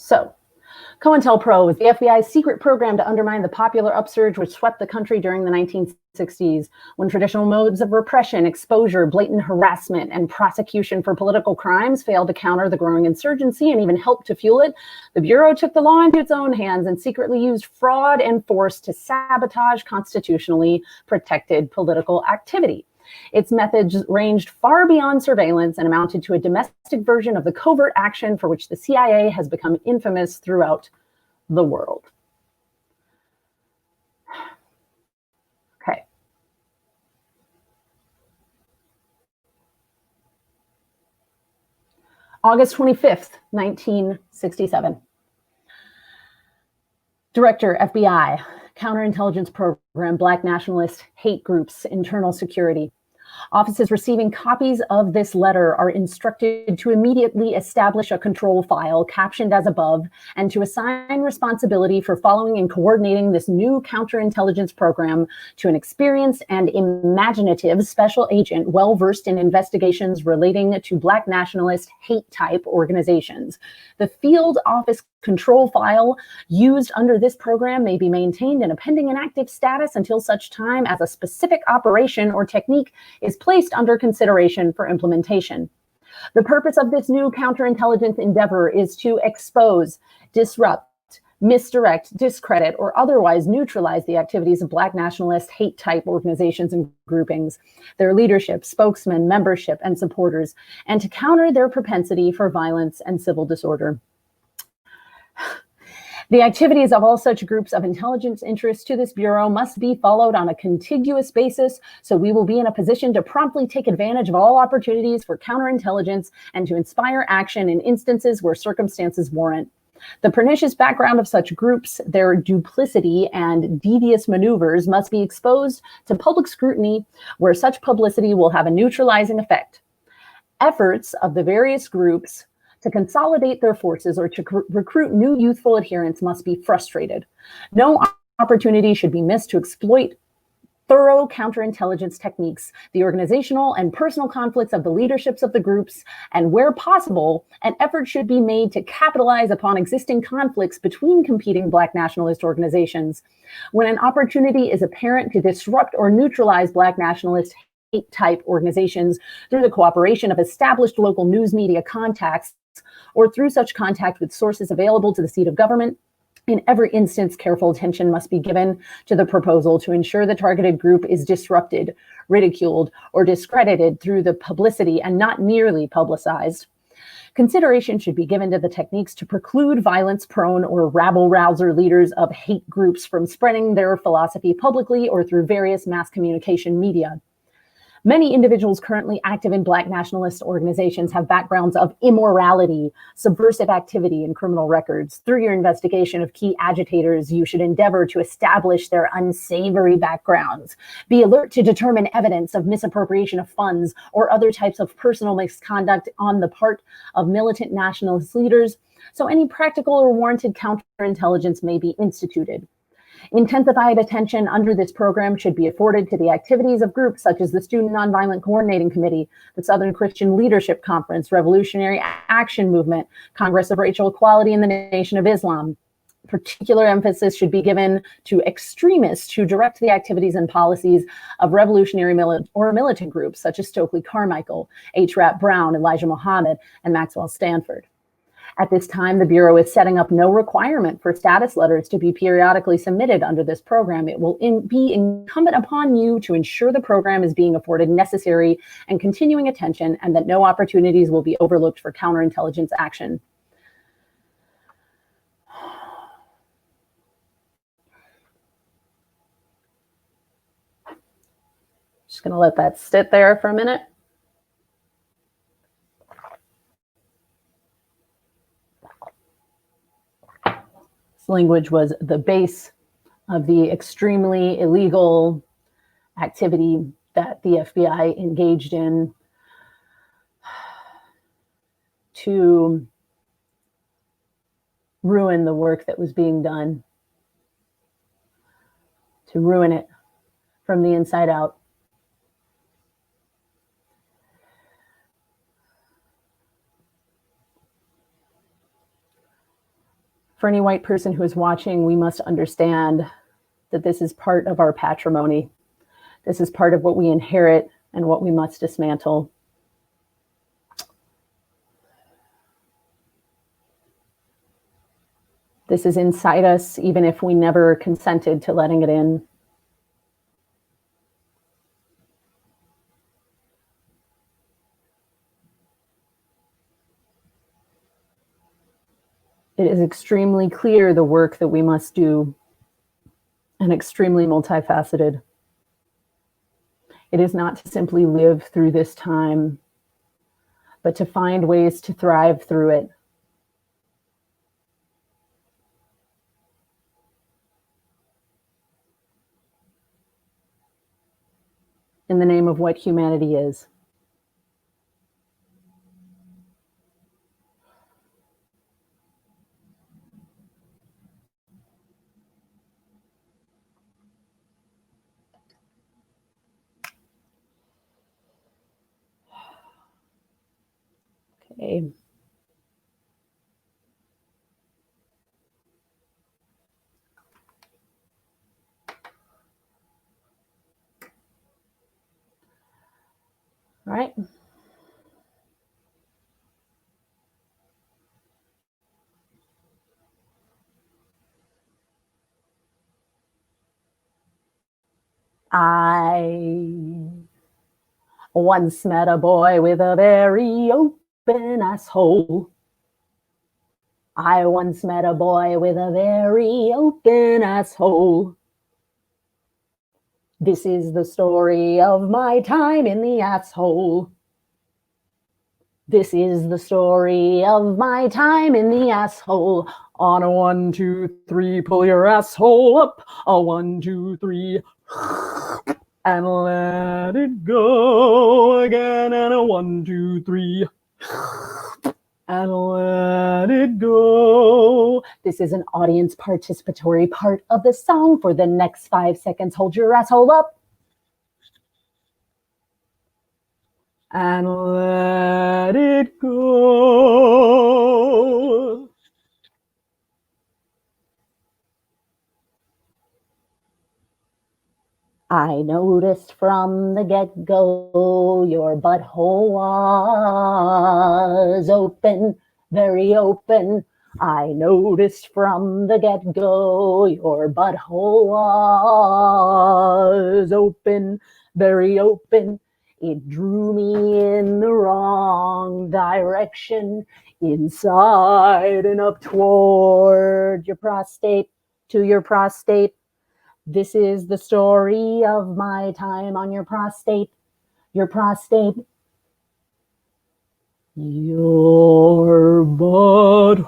So, COINTELPRO was the FBI's secret program to undermine the popular upsurge which swept the country during the 1960s, when traditional modes of repression, exposure, blatant harassment, and prosecution for political crimes failed to counter the growing insurgency and even helped to fuel it. The Bureau took the law into its own hands and secretly used fraud and force to sabotage constitutionally protected political activity. Its methods ranged far beyond surveillance and amounted to a domestic version of the covert action for which the CIA has become infamous throughout the world. Okay. August 25th, 1967. Director, FBI, Counterintelligence Program, Black Nationalist Hate Groups, Internal Security. Offices receiving copies of this letter are instructed to immediately establish a control file captioned as above and to assign responsibility for following and coordinating this new counterintelligence program to an experienced and imaginative special agent well-versed in investigations relating to Black nationalist hate-type organizations. The field office control file used under this program may be maintained in a pending and active status until such time as a specific operation or technique is placed under consideration for implementation. The purpose of this new counterintelligence endeavor is to expose, disrupt, misdirect, discredit, or otherwise neutralize the activities of Black nationalist hate-type organizations and groupings, their leadership, spokesmen, membership, and supporters, and to counter their propensity for violence and civil disorder. The activities of all such groups of intelligence interest to this Bureau must be followed on a contiguous basis, so we will be in a position to promptly take advantage of all opportunities for counterintelligence and to inspire action in instances where circumstances warrant. The pernicious background of such groups, their duplicity and devious maneuvers must be exposed to public scrutiny, where such publicity will have a neutralizing effect. Efforts of the various groups to consolidate their forces or to recruit new youthful adherents must be frustrated. No opportunity should be missed to exploit thorough counterintelligence techniques, the organizational and personal conflicts of the leaderships of the groups, and where possible, an effort should be made to capitalize upon existing conflicts between competing Black nationalist organizations. When an opportunity is apparent to disrupt or neutralize Black nationalist hate-type organizations through the cooperation of established local news media contacts, or through such contact with sources available to the seat of government, in every instance, careful attention must be given to the proposal to ensure the targeted group is disrupted, ridiculed, or discredited through the publicity and not merely publicized. Consideration should be given to the techniques to preclude violence-prone or rabble-rouser leaders of hate groups from spreading their philosophy publicly or through various mass communication media. Many individuals currently active in Black nationalist organizations have backgrounds of immorality, subversive activity, and criminal records. Through your investigation of key agitators, you should endeavor to establish their unsavory backgrounds. Be alert to determine evidence of misappropriation of funds or other types of personal misconduct on the part of militant nationalist leaders, so any practical or warranted counterintelligence may be instituted. Intensified attention under this program should be afforded to the activities of groups such as the Student Nonviolent Coordinating Committee, the Southern Christian Leadership Conference, Revolutionary Action Movement, Congress of Racial Equality, and the Nation of Islam. Particular emphasis should be given to extremists who direct the activities and policies of revolutionary militant groups such as Stokely Carmichael, H. Rap Brown, Elijah Muhammad, and Maxwell Stanford. At this time, the Bureau is setting up no requirement for status letters to be periodically submitted under this program. It will be incumbent upon you to ensure the program is being afforded necessary and continuing attention, and that no opportunities will be overlooked for counterintelligence action. Just going to let that sit there for a minute. Language was the base of the extremely illegal activity that the FBI engaged in to ruin the work that was being done, to ruin it from the inside out. For any white person who is watching, we must understand that this is part of our patrimony. This is part of what we inherit and what we must dismantle. This is inside us, even if we never consented to letting it in. It is extremely clear the work that we must do, and extremely multifaceted. It is not to simply live through this time, but to find ways to thrive through it. In the name of what humanity is. Okay. All right. I once met a boy with a very open asshole. I once met a boy with a very open asshole. This is the story of my time in the asshole. This is the story of my time in the asshole. On a 1, 2, 3, pull your asshole up. A 1, 2, 3, and let it go again. And a 1, 2, 3, and let it go. This is an audience participatory part of the song. For the next 5 seconds, hold your asshole up. And let it go. I noticed from the get-go your butthole was open, very open. I noticed from the get-go your butthole was open, very open. It drew me in the wrong direction, inside and up toward your prostate, to your prostate. This is the story of my time on your prostate, your prostate. Your butthole.